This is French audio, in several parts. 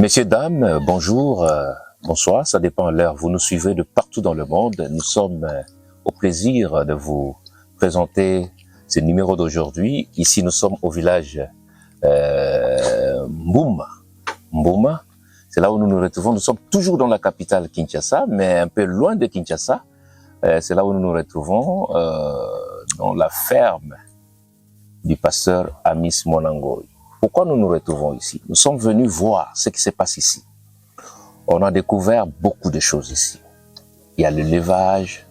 Messieurs, dames, bonjour, bonsoir, ça dépend de l'heure. Vous nous suivez de partout dans le monde. Nous sommes au plaisir de vous présenter ce numéro d'aujourd'hui. Ici, nous sommes au village Mbouma. Mbouma, c'est là où nous nous retrouvons. Nous sommes toujours dans la capitale Kinshasa, mais un peu loin de Kinshasa. C'est là où nous nous retrouvons, dans la ferme du pasteur Amis Monangoy. Pourquoi nous nous retrouvons ici? Nous sommes venus voir ce qui se passe ici. On a découvert beaucoup de choses ici. Il y a l'élevage,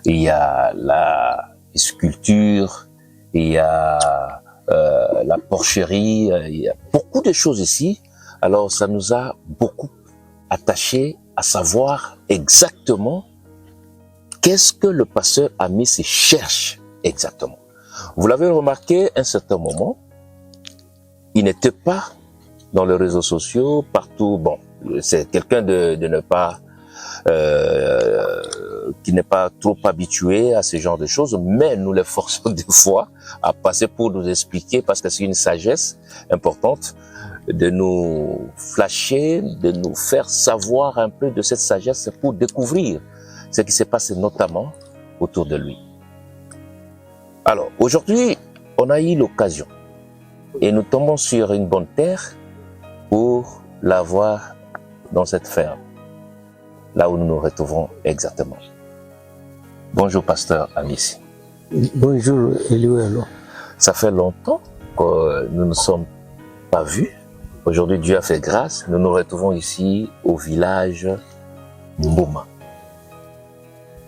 il y a la sculpture, il y a la porcherie, il y a beaucoup de choses ici. Alors ça nous a beaucoup attachés à savoir exactement qu'est-ce que le pasteur Amis cherche exactement. Vous l'avez remarqué à un certain moment, il n'était pas dans les réseaux sociaux, partout. Bon, c'est quelqu'un de ne pas, qui n'est pas trop habitué à ce genre de choses, mais nous les forçons des fois à passer pour nous expliquer, parce que c'est une sagesse importante, de nous flasher, de nous faire savoir un peu de cette sagesse pour découvrir ce qui se passe notamment autour de lui. Alors, aujourd'hui, on a eu l'occasion et nous tombons sur une bonne terre pour la voir dans cette ferme, là où nous nous retrouvons exactement. Bonjour, pasteur Amis. Bonjour, Eliouelo. Ça fait longtemps que nous ne sommes pas vus. Aujourd'hui, Dieu a fait grâce. Nous nous retrouvons ici au village Mbouma.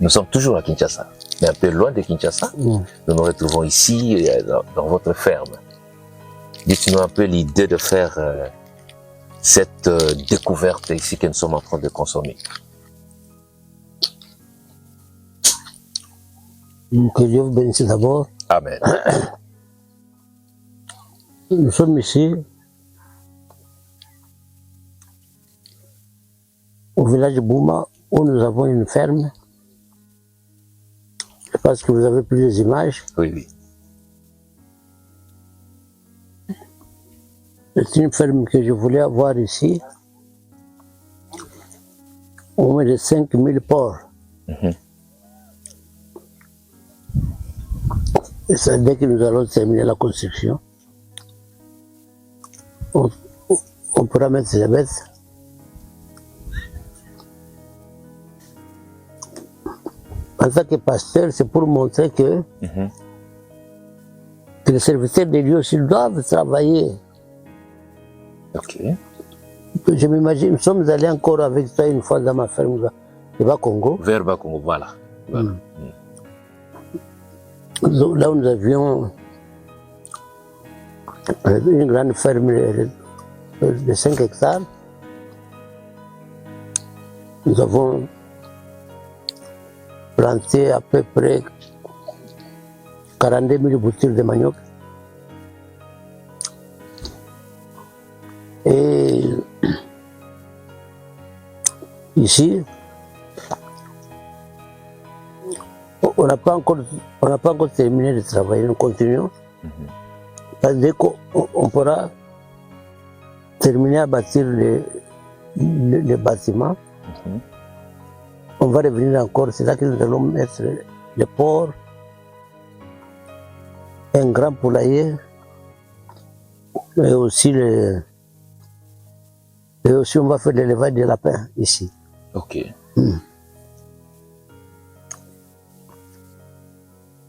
Nous sommes toujours à Kinshasa, mais un peu loin de Kinshasa. Nous nous retrouvons ici, dans votre ferme. Dites-nous un peu l'idée de faire cette découverte ici que nous sommes en train de consommer. Que Dieu vous bénisse d'abord. Amen. Nous sommes ici, au village de Bouma, où nous avons une ferme. Je pense que vous avez plusieurs images. Oui, oui. C'est une ferme que je voulais avoir ici. Au moins de 5000 porcs. Et ça, dès que nous allons terminer la construction, on pourra mettre ces bêtes. En tant que pasteur, c'est pour montrer que les serviteurs de Dieu aussi doivent travailler. Ok. Je m'imagine, nous sommes allés encore avec toi une fois dans ma ferme de Bas-Congo. Vers Bas-Congo, voilà. Là où nous avions une grande ferme de 5 hectares. Nous avons planté à peu près 42 000 boutures de manioc. Et ici, on n'a pas encore terminé de travailler, nous continuons. Dès qu'on pourra terminer à bâtir le bâtiment, on va revenir encore, c'est là que nous allons mettre le porc, un grand poulailler, et aussi on va faire l'élevage de lapins ici. Ok.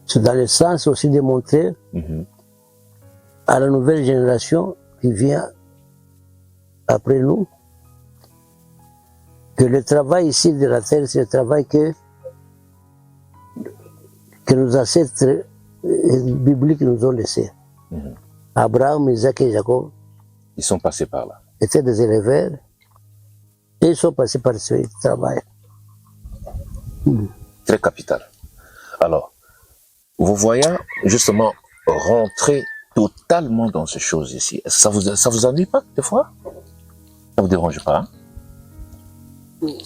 C'est dans le sens aussi de montrer à la nouvelle génération qui vient après nous que le travail ici de la terre, c'est le travail que nos ancêtres bibliques nous ont laissé. Abraham, Isaac et Jacob. Ils sont passés par là. Étaient des éleveurs et ils sont passés par ce travail. Très capital. Alors, vous voyez justement rentrer totalement dans ces choses ici. Ça vous ennuie pas des fois? Ça vous dérange pas? Hein?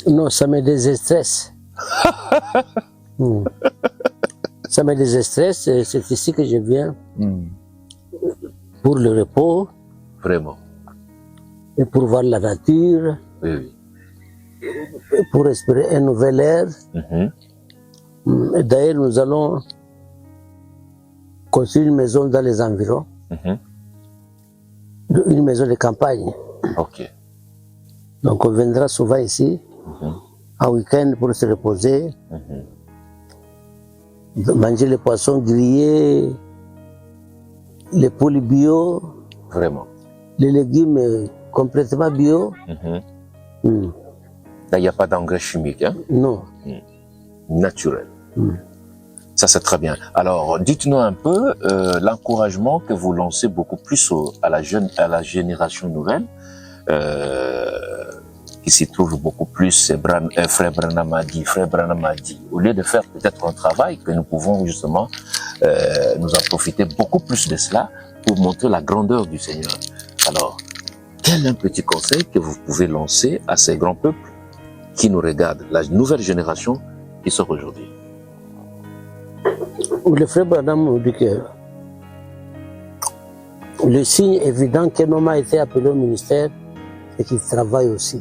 Non, ça me déstresse. Ça me déstresse. C'est ici que je viens pour le repos. Vraiment. et pour voir la nature, Oui, et pour respirer un nouvel air. Et d'ailleurs, nous allons construire une maison dans les environs, une maison de campagne. Ok. Donc on viendra souvent ici, en week-end pour se reposer, manger les poissons grillés, les poules bio, Vraiment. les légumes complètement bio. Là, il n'y a pas d'engrais chimique, hein? Non. Naturel. Ça, c'est très bien. Alors, dites-nous un peu l'encouragement que vous lancez beaucoup plus à la génération nouvelle, qui s'y trouve beaucoup plus, Frère Branham a dit, Frère Branham a dit. Au lieu de faire peut-être un travail, que nous pouvons justement nous en profiter beaucoup plus de cela pour montrer la grandeur du Seigneur. Alors, quel est un petit conseil que vous pouvez lancer à ces grands peuples qui nous regardent, la nouvelle génération qui sort aujourd'hui? Le frère Branham nous dit que le signe évident qu'un homme a été appelé au ministère, c'est qu'il travaille aussi.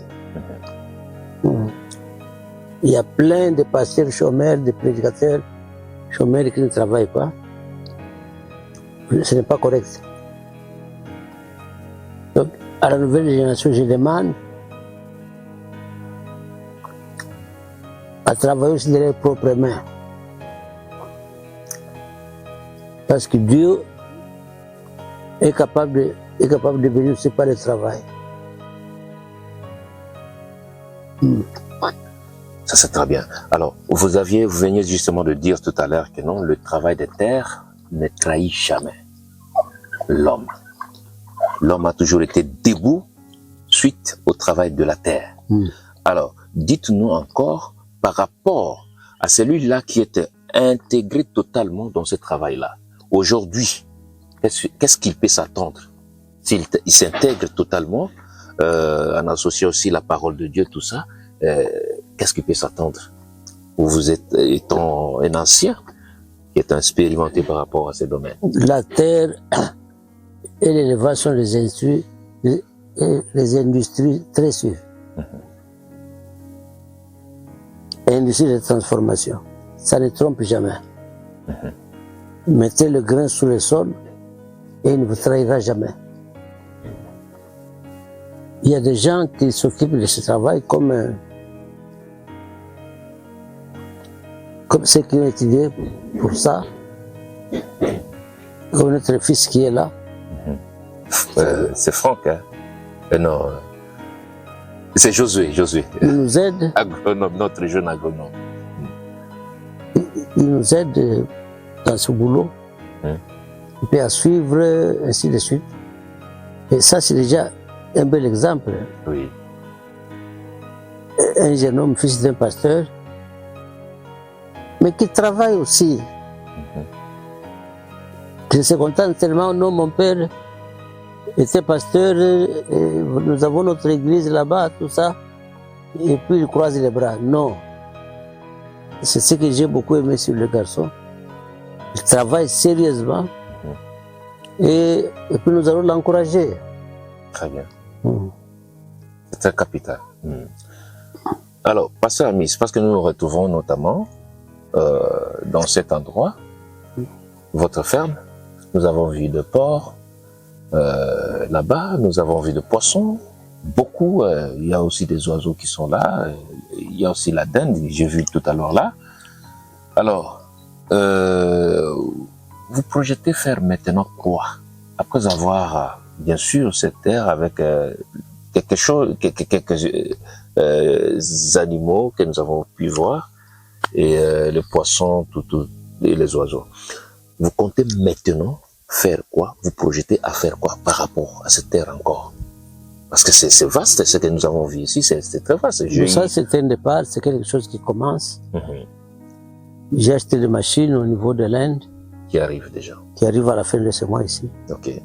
Il y a plein de pasteurs chômeurs, de prédicateurs chômeurs qui ne travaillent pas. Ce n'est pas correct. Donc, à la nouvelle génération, je demande à travailler aussi de leurs propres mains. Parce que Dieu est capable de bénir aussi par le travail. Ça, c'est très bien. Alors, vous veniez justement de dire tout à l'heure que non, le travail des terres ne trahit jamais l'homme. L'homme a toujours été debout suite au travail de la terre. Alors, dites-nous encore par rapport à celui-là qui était intégré totalement dans ce travail-là. Aujourd'hui, qu'est-ce qu'il peut s'attendre? S'il s'intègre totalement, en associant aussi la parole de Dieu, tout ça, qu'est-ce qu'il peut s'attendre? Vous êtes, étant un ancien, qui est expérimenté par rapport à ces domaines. La terre et l'élevage sont les industries très sûres. Industrie de transformation. Ça ne trompe jamais. Mettez le grain sous le sol et il ne vous trahira jamais. Il y a des gens qui s'occupent de ce travail comme ceux qui ont étudié pour ça, comme notre fils qui est là. C'est Franck, hein? Non, c'est Josué. Il nous aide. Agronome, notre jeune agronome. Il nous aide dans ce boulot. Il peut à suivre, ainsi de suite. Et ça, c'est déjà un bel exemple. Oui. Un jeune homme, fils d'un pasteur, mais qui travaille aussi. Je suis content tellement, non, mon père était pasteur, et nous avons notre église là-bas, tout ça, et puis il croise les bras. Non. C'est ce que j'ai beaucoup aimé sur le garçon. Il travaille sérieusement, et puis nous allons l'encourager. Très bien. C'est un capital. Alors, pasteur Amis, parce que nous nous retrouvons notamment dans cet endroit, votre ferme, nous avons vu de porcs, là-bas, nous avons vu de poissons, beaucoup, il y a aussi des oiseaux qui sont là, il y a aussi la dinde, j'ai vu tout à l'heure là. Alors, vous projetez faire maintenant quoi? Après avoir, bien sûr, cette terre avec quelques animaux que nous avons pu voir, et les poissons, et les oiseaux. Vous comptez maintenant faire quoi? Vous projetez à faire quoi par rapport à cette terre encore? Parce que c'est vaste ce que nous avons vu ici, c'est très vaste. Ça, c'est un départ, c'est quelque chose qui commence. J'ai acheté des machines au niveau de l'Inde. Qui arrive déjà. Qui arrive à la fin de ce mois ici. Ok.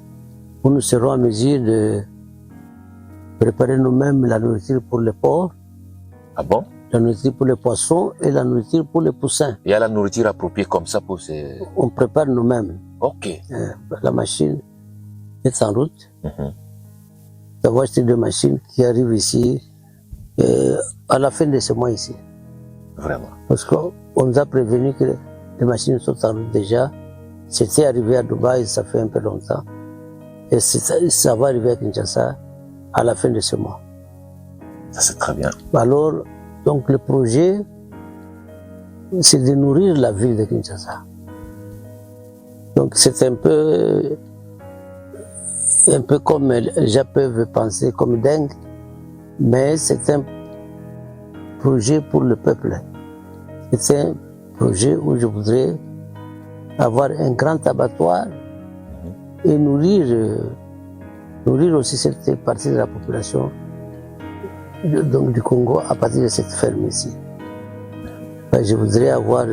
Où nous serons en mesure de préparer nous-mêmes la nourriture pour les porcs. Ah bon? La nourriture pour les poissons et la nourriture pour les poussins. Il y a la nourriture appropriée comme ça pour ces... On prépare nous-mêmes. Ok. La machine est en route. d'avoir acheté 2 machines qui arrivent ici à la fin de ce mois ici. Vraiment. Parce qu'on nous a prévenu que les machines sont en route déjà. C'était arrivé à Dubaï, ça fait un peu longtemps. Et ça va arriver à Kinshasa à la fin de ce mois. Ça, c'est très bien. Alors, donc le projet, c'est de nourrir la ville de Kinshasa. Donc c'est un peu comme les gens peuvent penser comme dingue, mais c'est un projet pour le peuple. C'est un projet où je voudrais avoir un grand abattoir et nourrir aussi cette partie de la population donc du Congo à partir de cette ferme ici. Je voudrais avoir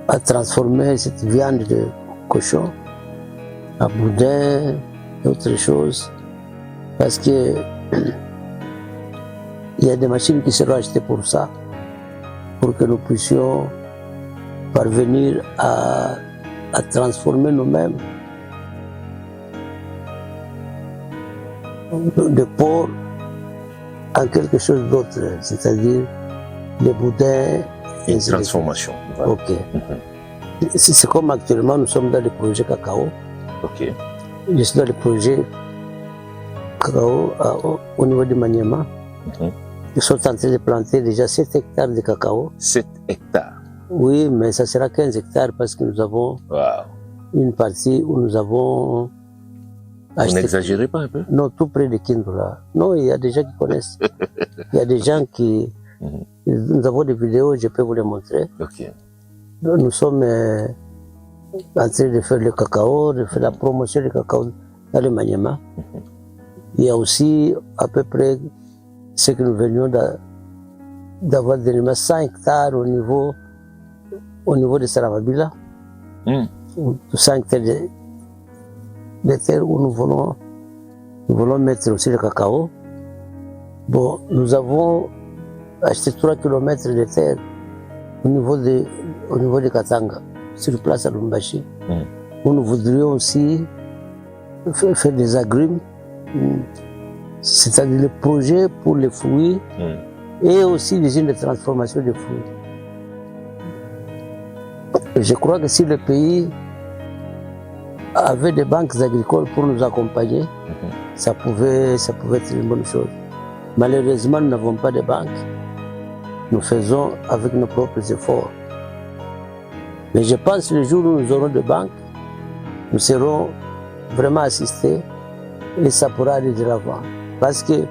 à transformer cette viande de cochon à boudin et autre chose, parce que il y a des machines qui seront achetées pour ça, pour que nous puissions parvenir à transformer nous-mêmes de porc en quelque chose d'autre, c'est-à-dire le boudin. Une transformation. Voilà. Ok. C'est comme actuellement, nous sommes dans le projet cacao. Ok. Je suis dans le projet cacao au niveau de Maniema. Ils sont en train de planter déjà 7 hectares de cacao. 7 hectares. Oui, mais ça sera 15 hectares parce que nous avons une partie où nous avons acheté. Vous n'exagérez pas un peu? Non, tout près de Kindola. Non, il y a des gens qui connaissent. Il y a des gens qui... Nous avons des vidéos, je peux vous les montrer. Ok. Nous sommes en train de faire le cacao, de faire la promotion du cacao dans le Maniema. Il y a aussi à peu près ce que nous venions d'avoir dernièrement 100 hectares au niveau de Saravabila. 100 hectares de terre où nous voulons mettre aussi le cacao. Bon, nous avons acheté 3 km de terre au niveau de Katanga, sur place à Lumbashi, où nous voudrions aussi faire des agrumes, c'est-à-dire le projet pour les fruits et aussi l'usine de transformation des fruits. Je crois que si le pays avait des banques agricoles pour nous accompagner, ça pouvait être une bonne chose. Malheureusement, nous n'avons pas de banques. Nous faisons avec nos propres efforts. Mais je pense que le jour où nous aurons des banques, nous serons vraiment assistés et ça pourra aller de l'avant. Parce que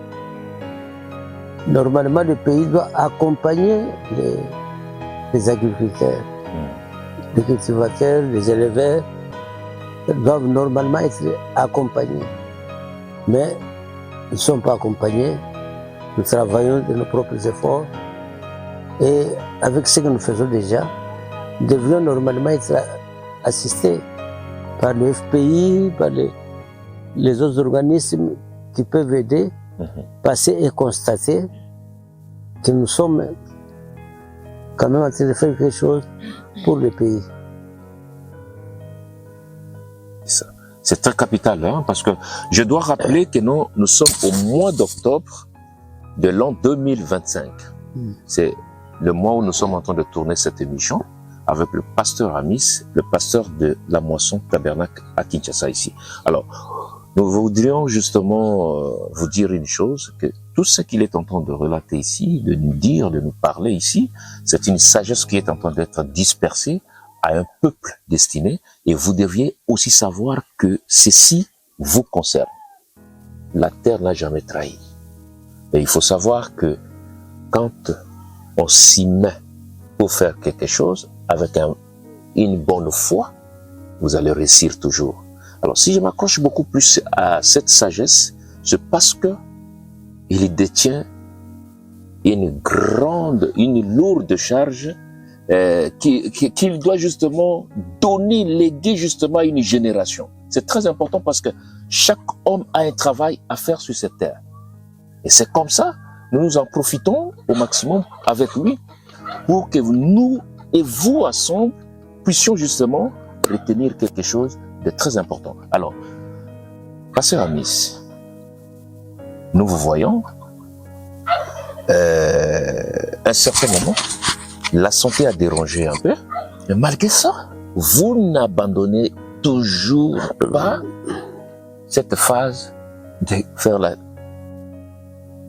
normalement, le pays doit accompagner les agriculteurs. Les cultivateurs, les éleveurs doivent normalement être accompagnés. Mais ils ne sont pas accompagnés. Nous travaillons de nos propres efforts. Et avec ce que nous faisons déjà, nous devrions normalement être assistés par le FPI, par les autres organismes qui peuvent aider, passer et constater que nous sommes quand même en train de faire quelque chose pour le pays. C'est très capital, hein, parce que je dois rappeler que nous sommes au mois d'octobre de l'an 2025. C'est le mois où nous sommes en train de tourner cette émission avec le pasteur Amis, le pasteur de la Moisson Tabernacle à Kinshasa ici. Alors, nous voudrions justement vous dire une chose, que tout ce qu'il est en train de relater ici, de nous dire, de nous parler ici, c'est une sagesse qui est en train d'être dispersée à un peuple destiné, et vous deviez aussi savoir que ceci vous concerne. La terre n'a jamais trahi. Et il faut savoir que quand on s'y met pour faire quelque chose avec une bonne foi, vous allez réussir toujours. Alors si je m'accroche beaucoup plus à cette sagesse, c'est parce que il détient une lourde charge qu'il doit justement donner, léguer justement à une génération. C'est très important parce que chaque homme a un travail à faire sur cette terre. Et c'est comme ça, nous en profitons au maximum avec lui pour que nous et vous ensemble puissions justement retenir quelque chose de très important. Alors, pasteur Amis, nous vous voyons, à un certain moment, la santé a dérangé un peu, mais malgré ça, vous n'abandonnez toujours pas cette phase de faire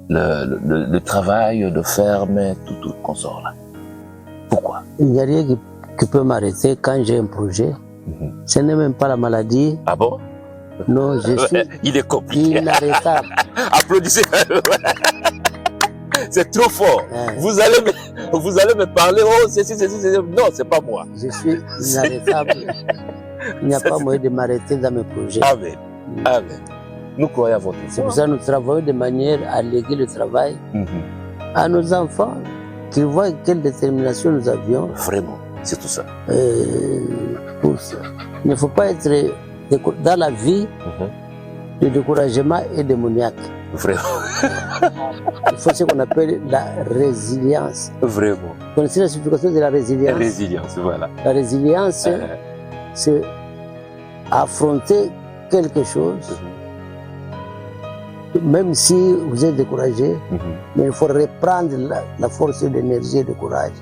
le travail de ferme, tout consort là. Pourquoi? Il n'y a rien qui peut m'arrêter quand j'ai un projet. Ce n'est même pas la maladie. Ah bon? Non, je suis Il est compliqué. inarrêtable. Applaudissez. C'est trop fort. Vous allez me parler, oh, c'est. Non, c'est pas moi. Je suis inarrêtable. Il n'y a pas moyen de m'arrêter dans mes projets. Amen. Amen. Nous croyons à votre C'est pour ça que nous travaillons de manière à léguer le travail à nos enfants, qu'ils voient quelle détermination nous avions. Vraiment, c'est tout ça. Pour ça. Il ne faut pas être dans la vie, le découragement est démoniaque. Vraiment. Il faut ce qu'on appelle la résilience. Vraiment. Vous connaissez la signification de la résilience? La résilience, voilà. La résilience, c'est affronter quelque chose, même si vous êtes découragé, mais il faut reprendre la force, l'énergie et le courage.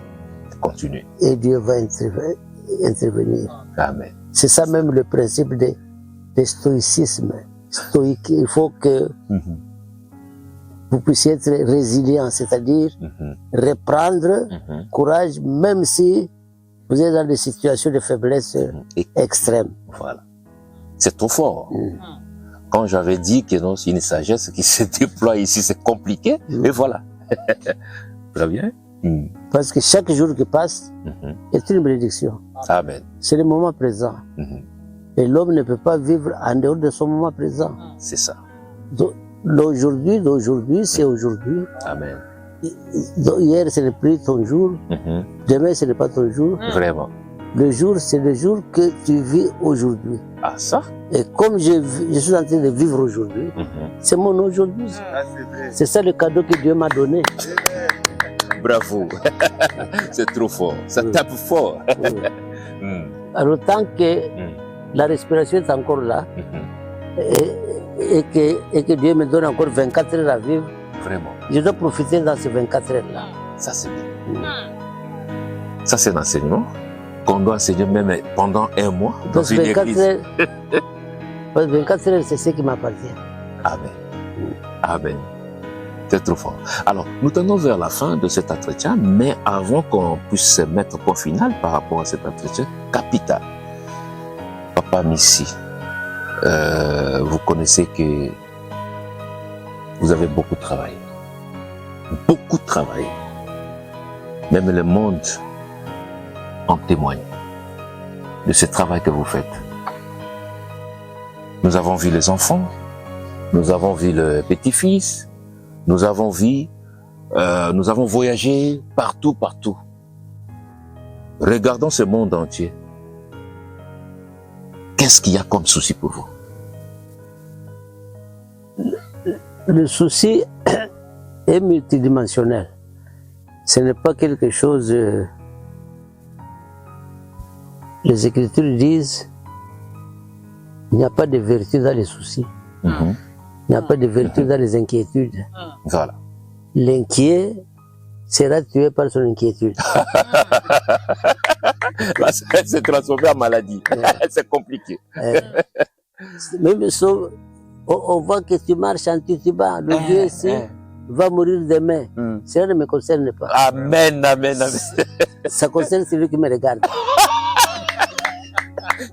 Continuez. Et Dieu va intervenir. Amen. C'est ça même le principe de stoïcisme. Stoïque, il faut que vous puissiez être résilient, c'est-à-dire reprendre courage, même si vous êtes dans des situations de faiblesse extrêmes. Voilà. C'est trop fort. Quand j'avais dit que non, c'est une sagesse qui se déploie ici, c'est compliqué, et voilà. Très bien. Parce que chaque jour qui passe est une bénédiction. Amen. C'est le moment présent. Et l'homme ne peut pas vivre en dehors de son moment présent. C'est ça. D'aujourd'hui, c'est aujourd'hui. Amen. Hier, ce n'est plus ton jour. Demain, ce n'est pas ton jour. Vraiment. Le jour, c'est le jour que tu vis aujourd'hui. Ah, ça? Et comme je suis en train de vivre aujourd'hui, c'est mon aujourd'hui. C'est ça le cadeau que Dieu m'a donné. Bravo. C'est trop fort. Ça tape fort. Alors, tant que la respiration est encore là, et que Dieu me donne encore 24 heures à vivre, vraiment, je dois profiter dans ces 24 heures-là. Ça, c'est bien. Ça, c'est l'enseignement qu'on doit enseigner même pendant un mois dans une église. 24 heures, c'est ce qui m'appartient. Amen. Amen. C'est trop fort. Alors, nous tendons vers la fin de cet entretien, mais avant qu'on puisse se mettre au point final par rapport à cet entretien capital, Papa Missi, vous connaissez que vous avez beaucoup travaillé. Beaucoup travaillé. Même le monde en témoigne de ce travail que vous faites. Nous avons vu les enfants, nous avons vu le petit-fils, nous avons vu, nous avons voyagé partout. Regardons ce monde entier. Qu'est-ce qu'il y a comme souci pour vous? Le souci est multidimensionnel. Ce n'est pas quelque chose... les Écritures disent il n'y a pas de vertu dans les soucis. Il n'y a pas de vertu dans les inquiétudes. Voilà. L'inquiet sera tué par son inquiétude. Là, c'est transformé en maladie. C'est compliqué. Même sauf, on voit que tu marches en titubant. Le Dieu ici va mourir demain. Cela ne me concerne pas. Amen, amen, amen. Ça concerne celui qui me regarde.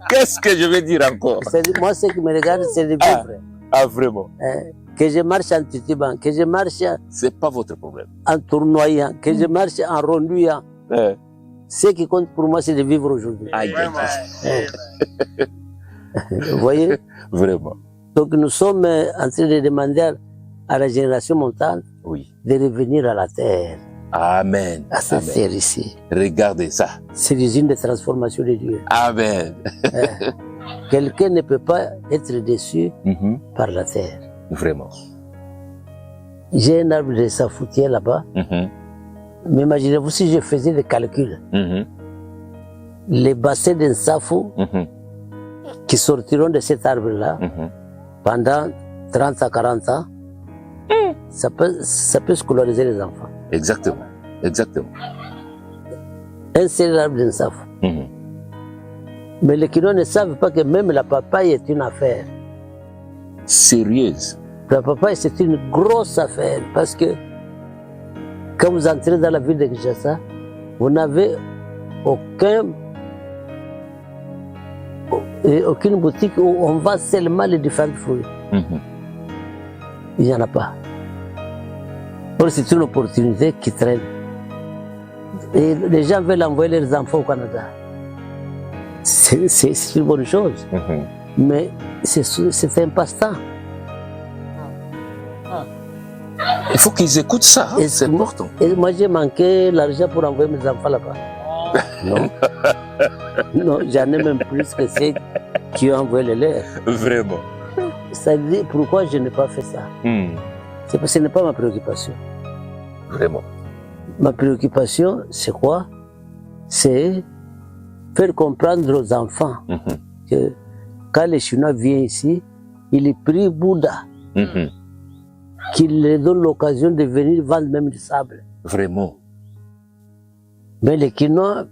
Qu'est-ce que je vais dire encore? Moi, ce qui me regarde, c'est le vivre. Ah, vraiment? Que je marche en titubant, que je marche... C'est pas votre problème. En tournoyant, que je marche en rondouillant. Ce qui compte pour moi, c'est de vivre aujourd'hui. Vous voyez? Vraiment. Donc nous sommes en train de demander à la génération montante de revenir à la terre. Amen. À cette terre ici. Regardez ça. C'est l'usine de transformation de Dieu. Amen. Quelqu'un ne peut pas être déçu par la terre. Vraiment. J'ai un arbre de safoutier là-bas. Mais imaginez-vous si je faisais des calculs. Les bassins d'un safou qui sortiront de cet arbre-là pendant 30 à 40 ans, ça peut scolariser les enfants. Exactement. Exactement. Un seul arbre ne savent. Mais les Kinois ne savent pas que même la papaye est une affaire. Sérieuse. La papaye, c'est une grosse affaire parce que quand vous entrez dans la ville de Kinshasa, vous n'avez aucune boutique où on vend seulement les différents fruits. Il n'y en a pas. Or, c'est une opportunité qui traîne. Et les gens veulent envoyer leurs enfants au Canada. C'est une bonne chose. Mais c'est un passe-temps. Il faut qu'ils écoutent ça, hein, c'est important. Et moi, j'ai manqué l'argent pour envoyer mes enfants là-bas. Non. Non, j'en ai même plus que ceux qui ont envoyé les leurs. Vraiment. Ça dit pourquoi je n'ai pas fait ça. C'est parce que ce n'est pas ma préoccupation. Vraiment. Ma préoccupation, c'est quoi? C'est faire comprendre aux enfants que quand les Chinois viennent ici, ils prient Bouddha. Qu'il leur donne l'occasion de venir vendre même du sable. Vraiment. Mais les Kinois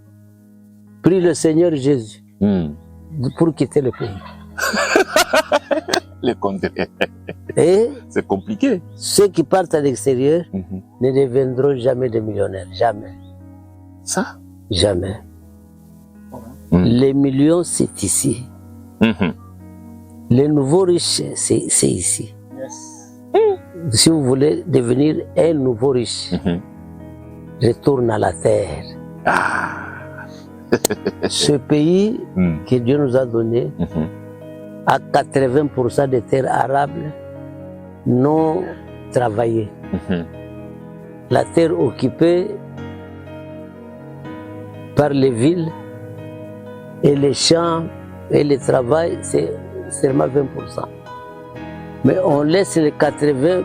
prient le Seigneur Jésus pour quitter le pays. Le contraire. Et c'est compliqué. Ceux qui partent à l'extérieur ne deviendront jamais des millionnaires. Jamais. Ça? Jamais. Les millions, c'est ici. Les nouveaux riches, c'est ici. Si vous voulez devenir un nouveau riche, retourne à la terre. Ce pays que Dieu nous a donné a 80% de terres arables non travaillées. La terre occupée par les villes et les champs et le travail, c'est seulement 20%. Mais on laisse les 80%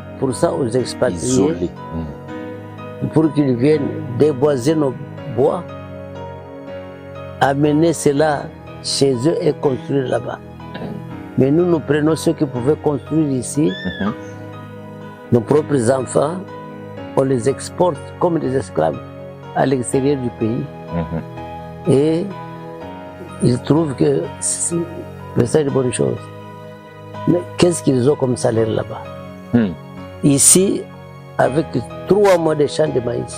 aux expatriés pour qu'ils viennent déboiser nos bois, amener cela chez eux et construire là-bas. Mais nous prenons ceux qui pouvaient construire ici, nos propres enfants, on les exporte comme des esclaves à l'extérieur du pays. Et ils trouvent que c'est une bonne chose. Mais qu'est-ce qu'ils ont comme salaire là-bas? Ici, avec 3 mois de champs de maïs,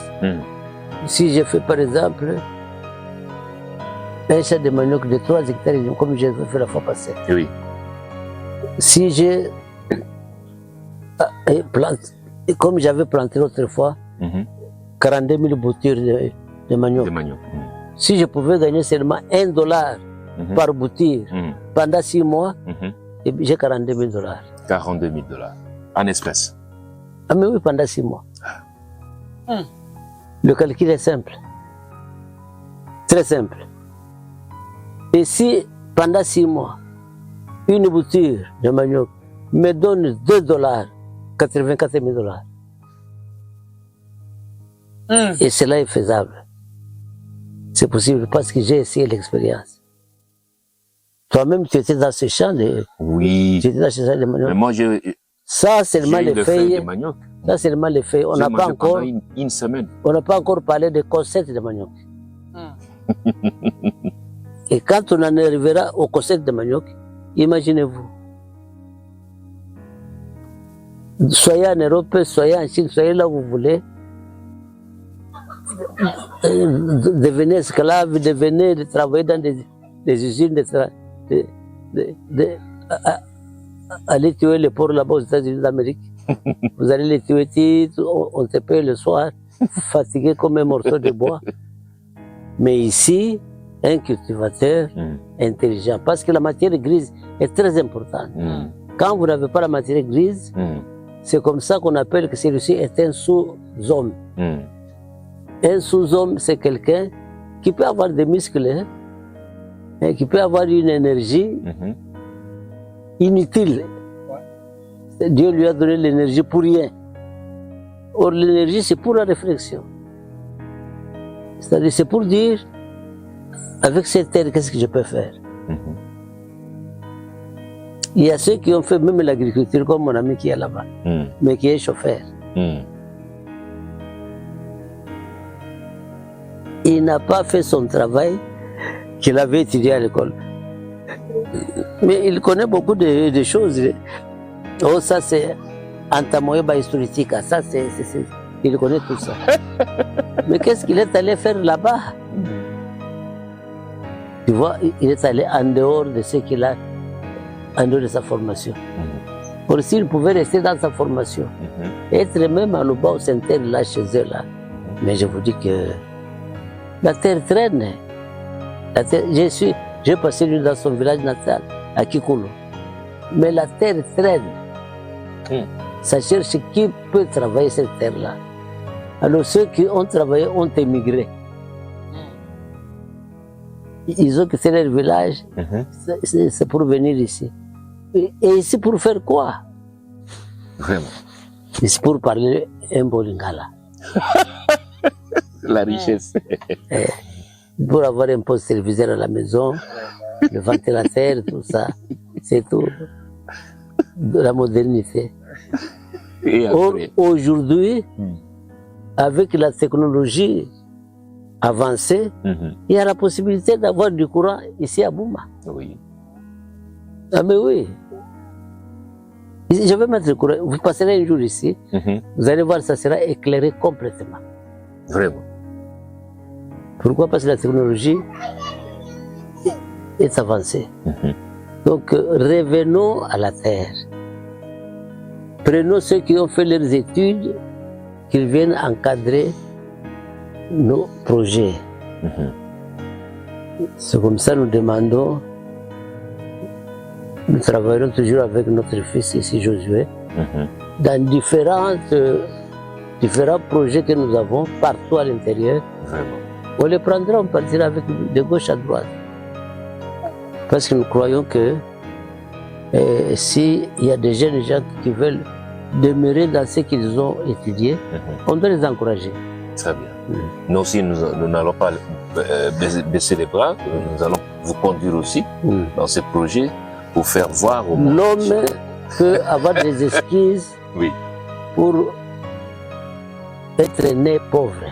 si je fais par exemple un champ de manioc de 3 hectares, comme j'ai fait la fois passée, si je plante, comme j'avais planté l'autre fois, 42 000 boutures de manioc, si je pouvais gagner seulement $1 par bouture pendant 6 mois, j'ai 42 000 $. 42 000 $ en espèces. Ah mais oui, pendant 6 mois. Le calcul est simple. Très simple. Et si pendant 6 mois, une bouture de manioc me donne $2, 84 000 $. Et cela est faisable. C'est possible parce que j'ai essayé l'expérience. Toi-même, tu étais dans ce champ de... Oui. Tu étais dans ce champ de manioc. Mais moi, ça, seulement les feuilles. Ça, seulement les feuilles. On n'a pas encore... une semaine. On n'a pas encore parlé de concept de manioc. Et quand on en arrivera au concept de manioc, imaginez-vous. Soyez en Europe, soyez en Chine, soyez là où vous voulez. Devenez esclave, devenez travailler dans des usines, aller tuer les porcs là-bas aux États-Unis d'Amérique. Vous allez les tuer, on te paye le soir, fatigué comme un morceau de bois. Mais ici, un cultivateur intelligent, parce que la matière grise est très importante. Quand vous n'avez pas la matière grise, c'est comme ça qu'on appelle que celui-ci est un sous-homme. Un sous-homme, c'est quelqu'un qui peut avoir des muscles, qui peut avoir une énergie inutile. Dieu lui a donné l'énergie pour rien. Or, l'énergie, c'est pour la réflexion. C'est-à-dire, c'est pour dire, avec cette terre, qu'est-ce que je peux faire? Il y a ceux qui ont fait même l'agriculture, comme mon ami qui est là-bas, mais qui est chauffeur. Il n'a pas fait son travail qu'il avait étudié à l'école. Mais il connaît beaucoup de choses. Oh, ça c'est Antamoeba historique. Ça, il connaît tout ça. Mais qu'est-ce qu'il est allé faire là-bas? Tu vois, il est allé en dehors de ce qu'il a, en dehors de sa formation. Pour s'il pouvait rester dans sa formation, être même à Luba au Saint-Terre, là, chez eux, là. Mais je vous dis que la terre traîne. J'ai passé une nuit dans son village natal, à Kikulu. Mais la terre traîne. Ça cherche qui peut travailler cette terre-là. Alors ceux qui ont travaillé ont émigré. Ils ont quitté leur village, c'est pour venir ici. Et ici pour faire quoi? Vraiment. Ici pour parler un bon lingala. La richesse. Pour avoir un poste téléviseur à la maison, le ventilateur, tout ça, c'est tout. De la modernité. Or, aujourd'hui, avec la technologie avancée, il y a la possibilité d'avoir du courant ici à Bouma. Oui. Ah mais oui. Je vais mettre le courant. Vous passerez un jour ici, vous allez voir, ça sera éclairé complètement. Vraiment. Pourquoi? Parce que la technologie est avancée. Donc revenons à la terre. Prenons ceux qui ont fait leurs études, qu'ils viennent encadrer nos projets. C'est comme ça que nous demandons. Nous travaillerons toujours avec notre fils ici, Josué, dans différents projets que nous avons partout à l'intérieur. On les prendra, on partira avec de gauche à droite. Parce que nous croyons que s'il y a des jeunes gens qui veulent demeurer dans ce qu'ils ont étudié, on doit les encourager. Très bien. Nous aussi, nous n'allons pas baisser les bras, nous allons vous conduire aussi dans ces projets pour faire voir au monde. L'homme peut avoir des excuses pour être né pauvre,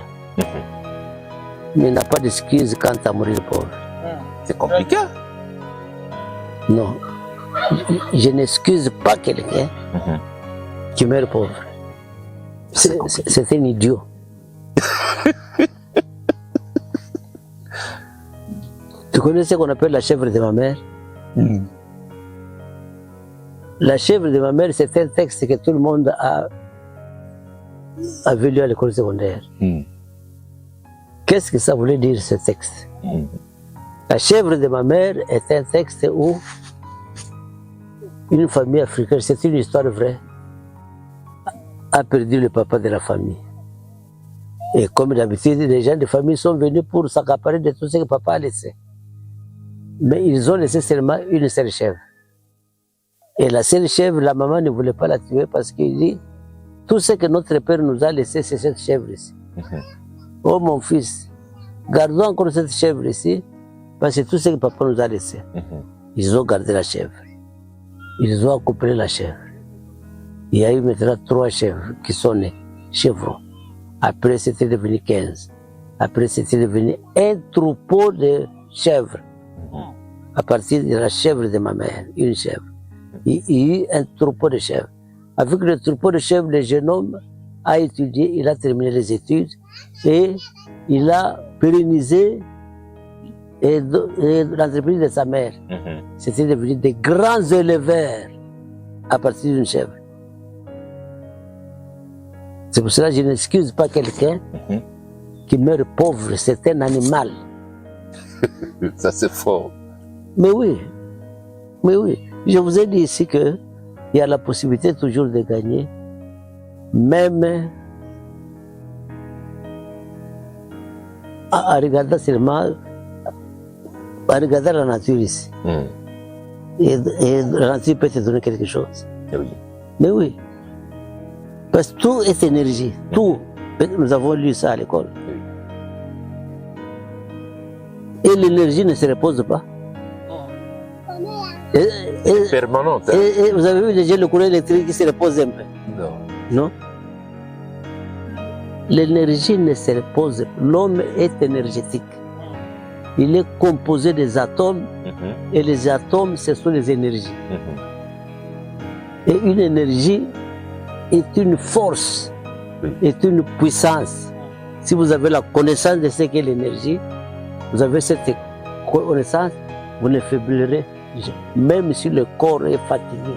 mais il n'a pas d'excuses quant à mourir pauvre. C'est compliqué. Non. Je n'excuse pas quelqu'un qui meurt pauvre. C'est un idiot. Tu connais ce qu'on appelle la chèvre de ma mère? La chèvre de ma mère, c'est un texte que tout le monde a lu à l'école secondaire. Qu'est-ce que ça voulait dire, ce texte? La chèvre de ma mère est un texte où une famille africaine, c'est une histoire vraie, a perdu le papa de la famille. Et comme d'habitude, les gens de famille sont venus pour s'accaparer de tout ce que papa a laissé. Mais ils ont laissé seulement une seule chèvre. Et la seule chèvre, la maman ne voulait pas la tuer parce qu'il dit, tout ce que notre père nous a laissé, c'est cette chèvre ici. Oh mon fils, gardons encore cette chèvre ici, parce que tout ce que papa nous a laissé. Ils ont gardé la chèvre. Ils ont accouplé la chèvre. Il y a eu maintenant 3 chèvres qui sont nées, chevrons. Après, c'était devenu 15. Après, c'était devenu un troupeau de chèvres. À partir de la chèvre de ma mère, une chèvre. Il y a eu un troupeau de chèvres. Avec le troupeau de chèvres, le jeune homme a étudié, il a terminé les études et il a pérennisé l'entreprise de sa mère. C'était devenu des grands éleveurs à partir d'une chèvre. C'est pour cela que je n'excuse pas quelqu'un qui meurt pauvre, c'est un animal. Ça c'est fort. Mais oui, je vous ai dit ici qu'il y a la possibilité toujours de gagner, même en regardant seulement, en regardant la nature ici. Et la nature peut te donner quelque chose. Mais oui. Parce que tout est énergie, tout. Nous avons lu ça à l'école. Et l'énergie ne se repose pas. Permanente. Et vous avez vu déjà le courant électrique qui se repose un peu? Non. Non? l'énergie ne se repose. L'homme est énergétique. Il est composé des atomes et les atomes, ce sont les énergies. Et une énergie est une force, est une puissance. Si vous avez la connaissance de ce qu'est l'énergie, vous avez cette connaissance, vous ne faiblirez jamais, même si le corps est fatigué.